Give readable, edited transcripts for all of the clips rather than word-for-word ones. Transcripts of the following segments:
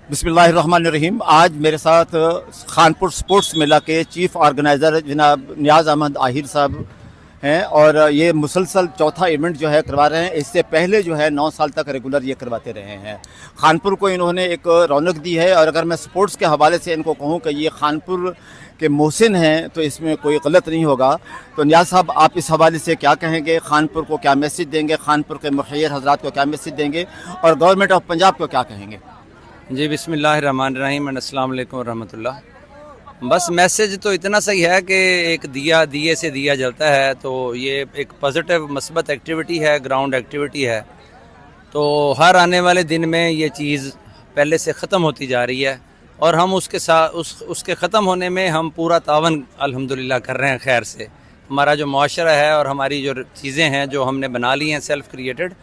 बिस्मिल्लाहिर्रहमानिर्रहीम। आज मेरे साथ खानपुर स्पोर्ट्स मेला के चीफ ऑर्गेनाइज़र जनाब नियाज़ अहमद आहिर साहब हैं और ये मुसलसल चौथा इवेंट जो है करवा रहे हैं। इससे पहले जो है 9 साल तक रेगुलर ये करवाते रहे हैं। खानपुर को इन्होंने एक रौनक दी है और अगर मैं स्पोर्ट्स के हवाले से इनको कहूँ कि ये खानपुर के मोहसिन हैं तो इसमें कोई गलत नहीं होगा। तो नियाज़ साहब, आप इस हवाले से क्या कहेंगे? खानपुर को क्या मैसेज देंगे? खानपुर के मुखिर हजरात को क्या मैसेज देंगे और गवर्नमेंट ऑफ पंजाब को क्या कहेंगे? जी बिस्मिल्लाहिर्रहमानिर्रहीम, अस्सलाम वालेकुम रहमतुल्लाह। बस मैसेज तो इतना सही है कि एक दिए से दिया जलता है, तो ये एक पॉजिटिव मस्बत एक्टिविटी है, ग्राउंड एक्टिविटी है। तो हर आने वाले दिन में ये चीज़ पहले से ख़त्म होती जा रही है और हम उसके साथ उसके ख़त्म होने में हम पूरा तावन अल्हम्दुलिल्लाह कर रहे हैं। खैर से हमारा जो मुआशरा है और हमारी जो चीज़ें हैं जो हमने बना ली हैं सेल्फ़ क्रिएटेड,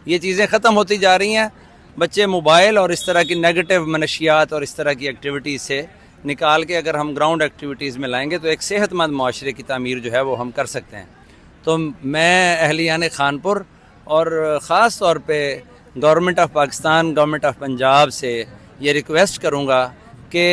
ये चीज़ें ख़त्म होती जा रही हैं। बच्चे मोबाइल और इस तरह की नेगेटिव मनशियात और इस तरह की एक्टिविटीज़ से निकाल के अगर हम ग्राउंड एक्टिविटीज़ में लाएंगे तो एक सेहतमंद माशरे की तामीर जो है वो हम कर सकते हैं। तो मैं अहलियान खानपुर और ख़ास तौर पे government of Pakistan, government of Punjab से ये रिक्वेस्ट करूँगा कि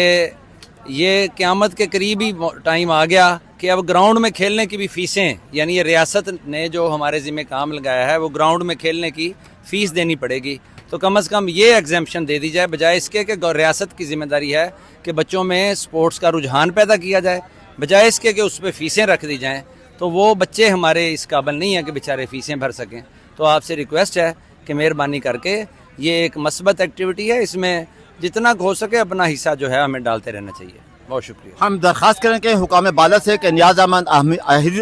ये क़यामत के करीब ही टाइम आ गया कि अब ग्राउंड में खेलने की भी फ़ीसें, यानी ये रियासत ने जो हमारे ज़िम्मे काम लगाया है वो ग्राउंड में खेलने की फ़ीस देनी पड़ेगी। तो कम से कम ये एग्जेम्पशन दे दी जाए, बजाय इसके कि रियासत की ज़िम्मेदारी है कि बच्चों में स्पोर्ट्स का रुझान पैदा किया जाए, बजाय इसके कि उस पर फ़ीसें रख दी जाएँ। तो वो बच्चे हमारे इस काबिल नहीं हैं कि बेचारे फ़ीसें भर सकें। तो आपसे रिक्वेस्ट है कि मेहरबानी करके ये एक मस्बत एक्टिविटी है, इसमें जितना हो सके अपना हिस्सा जो है हमें डालते रहना चाहिए। बहुत शुक्रिया। हम दरख्वास्त करें कि हुकाम बाला से कि नियाज़ अहमद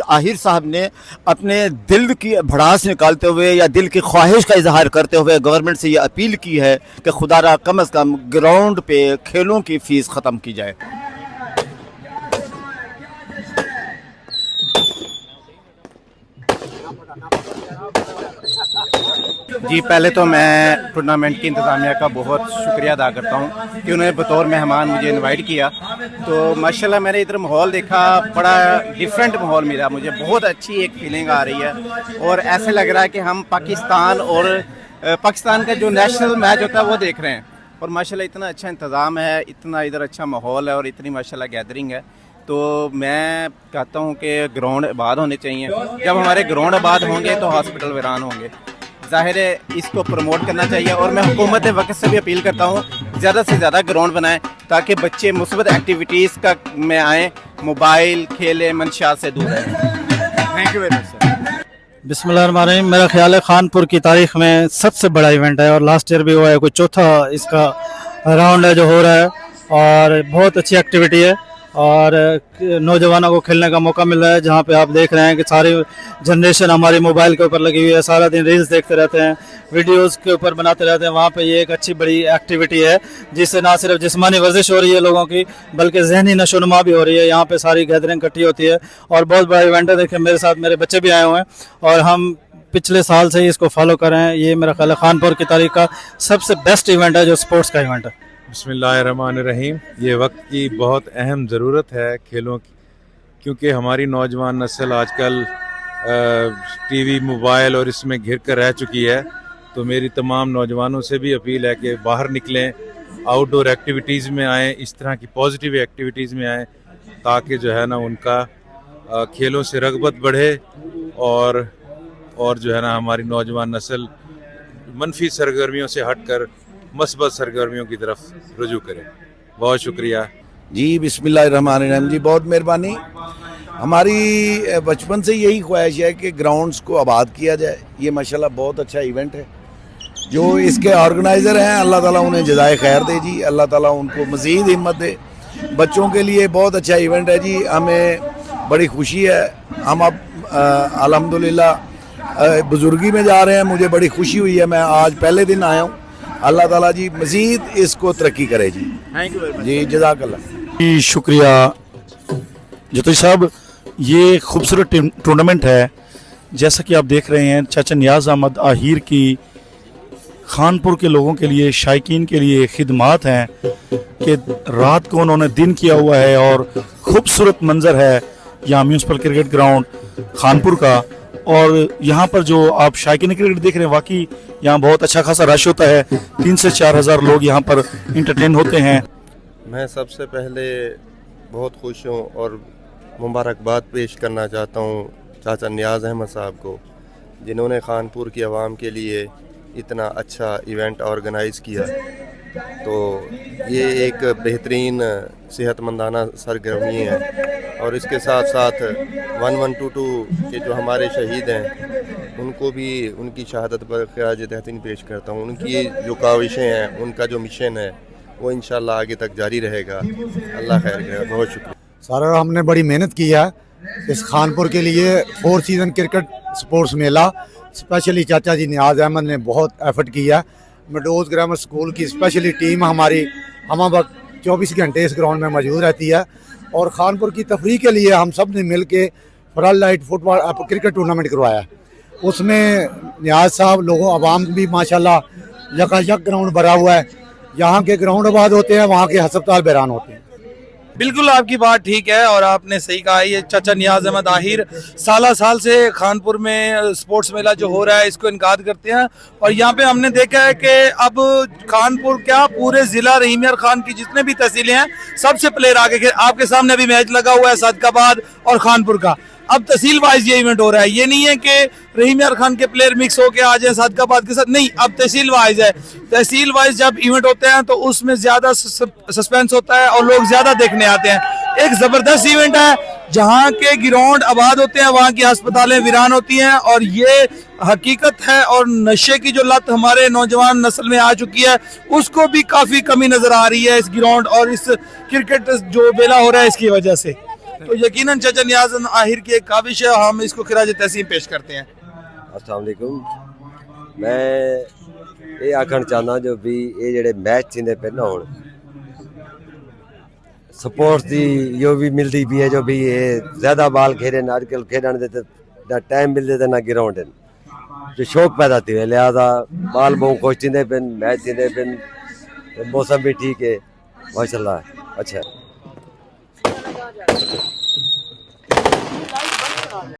आहिर साहब ने अपने दिल की भड़ास निकालते हुए या दिल की ख्वाहिश का इजहार करते हुए गवर्नमेंट से ये अपील की है कि खुदारा कम से कम ग्राउंड पे खेलों की फ़ीस ख़त्म की जाए। जी, पहले तो मैं टूर्नामेंट की इंतज़ामिया का बहुत शुक्रिया अदा करता हूँ कि उन्होंने बतौर मेहमान मुझे इनवाइट किया। तो माशाल्लाह मैंने इधर माहौल देखा, बड़ा डिफरेंट माहौल मिला मुझे, बहुत अच्छी एक फीलिंग आ रही है और ऐसे लग रहा है कि हम पाकिस्तान का जो नेशनल मैच होता है वो देख रहे हैं। और माशाल्लाह इतना अच्छा इंतज़ाम है, इतना इधर अच्छा माहौल है और इतनी माशाल्लाह गैदरिंग है। तो मैं कहता हूँ कि ग्राउंड आबाद होने चाहिए। जब हमारे ग्राउंड आबाद होंगे तो हॉस्पिटल वीरान होंगे। ज़ाहिर है इसको प्रमोट करना चाहिए और मैं हुकूमत वक्त से भी अपील करता हूँ ज़्यादा से ज़्यादा ग्राउंड बनाएं ताकि बच्चे मुस्बत एक्टिविटीज़ का में आएँ, मोबाइल खेलें, मंशियात से दूर रहें। Thank you very much sir. बिस्मिल्लाहिर्रहमानिर्रहीम। मेरा ख्याल है खानपुर की तारीख में सबसे बड़ा इवेंट है और लास्ट ईयर भी हुआ है, कोई चौथा इसका राउंड है जो हो रहा है और बहुत अच्छी एक्टिविटी है और नौजवानों को खेलने का मौका मिल रहा है। जहाँ पे आप देख रहे हैं कि सारी जनरेशन हमारी मोबाइल के ऊपर लगी हुई है, सारा दिन रील्स देखते रहते हैं, वीडियोस के ऊपर बनाते रहते हैं। वहाँ पे ये एक अच्छी बड़ी एक्टिविटी है जिससे ना सिर्फ जिस्मानी वर्जिश हो रही है लोगों की बल्कि जहनी नशोनुमा भी हो रही है। यहाँ पे सारी गैदरिंग इकट्ठी होती है और बहुत बड़ा इवेंट है। देखिए मेरे साथ मेरे बच्चे भी आए हुए हैं और हम पिछले साल से ही इसको फॉलो कर रहे हैं। ये मेरा ख्याल है खानपुर की तारीख का सबसे बेस्ट इवेंट है जो स्पोर्ट्स का इवेंट है। बिस्मिल्लाहिर्रहमानिर्रहीम। ये वक्त की बहुत अहम ज़रूरत है खेलों की, क्योंकि हमारी नौजवान नस्ल आजकल टीवी, मोबाइल और इसमें घिर कर रह चुकी है। तो मेरी तमाम नौजवानों से भी अपील है कि बाहर निकलें, आउटडोर एक्टिविटीज़ में आएँ, इस तरह की पॉजिटिव एक्टिविटीज़ में आएँ ताकि जो है ना उनका खेलों से रग़बत बढ़े और जो है ना हमारी नौजवान नस्ल मनफी सरगर्मियों से हटकर मस्बत सरगर्मियों की तरफ रुजू करें। बहुत शुक्रिया जी। बिस्मिल्लाहिर्रहमानिर्रहीम जी, बहुत मेहरबानी। हमारी बचपन से यही ख्वाहिश है कि ग्राउंड्स को आबाद किया जाए। ये माशाल्लाह बहुत अच्छा इवेंट है। जो इसके ऑर्गेनाइज़र हैं अल्लाह ताला उन्हें जज़ाए खैर दे जी, अल्लाह ताला उनको मज़ीद हिम्मत दे। बच्चों के लिए बहुत अच्छा इवेंट है जी, हमें बड़ी खुशी है। हम अब अल्हम्दुलिल्लाह बुजुर्गी में जा रहे हैं, मुझे बड़ी खुशी हुई है। मैं आज पहले दिन आया हूँ। अल्लाह ताला जी मज़ीद इसको तरक्की करे जी। थैंक यू वेरी मच जी, जज़ाकल्लाह। शुक्रिया जतोई साहब। ये खूबसूरत टूर्नामेंट है, जैसा कि आप देख रहे हैं चाचा नियाज़ अहमद आहिर की खानपुर के लोगों के लिए, शायकीन के लिए खिदमात हैं कि रात को उन्होंने दिन किया हुआ है और खूबसूरत मंजर है यहाँ म्यूनसिपल क्रिकेट ग्राउंड खानपुर का। और यहाँ पर जो आप शायकीन क्रिकेट देख रहे हैं वाकई यहाँ बहुत अच्छा खासा रश होता है, 3 से 4 हज़ार लोग यहाँ पर इंटरटेन होते हैं। मैं सबसे पहले बहुत खुश हूँ और मुबारकबाद पेश करना चाहता हूँ चाचा नियाज़ अहमद साहब को, जिन्होंने खानपुर की आवाम के लिए इतना अच्छा इवेंट ऑर्गेनाइज़ किया। तो ये एक बेहतरीन सेहतमंदाना सरगर्मी है और इसके साथ साथ 1122 के जो हमारे शहीद हैं उनको भी उनकी शहादत पर ख़िराज तहसीन पेश करता हूँ। उनकी जो काविशें हैं, उनका जो मिशन है वो इंशाल्लाह आगे तक जारी रहेगा। अल्लाह खैर करे। बहुत शुक्रिया। सारा हमने बड़ी मेहनत की है इस खानपुर के लिए। 4 सीज़न क्रिकेट स्पोर्ट्स मेला स्पेशली चाचा जी नियाज़ अहमद ने बहुत एफर्ट किया। मेडोज ग्रामर स्कूल की स्पेशली टीम हमारी हम वक्त 24 घंटे इस ग्राउंड में मौजूद रहती है और खानपुर की तफरीह के लिए हम सब ने मिल के flood light football cricket tournament करवाया। उसमें नियाज़ साहब लोगों आवाम भी माशाल्लाह यकायक ग्राउंड भरा हुआ है। यहाँ के ग्राउंड आबाद होते हैं, वहाँ के हस्पताल बैरान होते हैं। बिल्कुल आपकी बात ठीक है और आपने सही कहा। ये चाचा नियाज़ अहमद आहिर साल से खानपुर में स्पोर्ट्स मेला जो हो रहा है इसको इनकार करते हैं और यहाँ पे हमने देखा है कि अब खानपुर क्या पूरे ज़िला रहीम यार खान की जितने भी तहसीलें हैं सबसे प्लेयर आगे। आपके सामने अभी मैच लगा हुआ है सादकाबाद और खानपुर का। अब तहसील वाइज ये इवेंट हो रहा है, ये नहीं है कि रहीम यार खान के प्लेयर मिक्स होके आ जाए सादकाबाद के साथ, नहीं, अब तहसील वाइज है। तहसील वाइज जब इवेंट होते हैं तो उसमें ज्यादा सस्पेंस होता है और लोग ज्यादा देखने आते हैं। एक जबरदस्त इवेंट है, जहां के ग्राउंड आबाद होते हैं वहां की अस्पतालें वीरान होती हैं और ये हकीकत है। और नशे की जो लत हमारे नौजवान नस्ल में आ चुकी है उसको भी काफी कमी नजर आ रही है इस ग्राउंड और इस क्रिकेट जो मेला हो रहा है इसकी वजह से। तो यकीनन चाचा नियाज़ आहिर की एक काविश है, हम इसको खिराज तहसीन पेश करते हैं। अस्सलाम वालेकुम। मैं ये आखना चाहना जो भी ये जेडे मैच चींदे पे ना हुण स्पोर्ट्स की जो भी मिलती भी है, जो भी ये ज्यादा बाल खेलन आजकल खेलन दे ना टाइम मिलते थे ना ग्राउंड जो शौक पैदा थी है, लिहाजा बाल बहुत खुश थींदे पे, मैच थींदे पे, मौसम भी ठीक है माशाल्लाह। अच्छा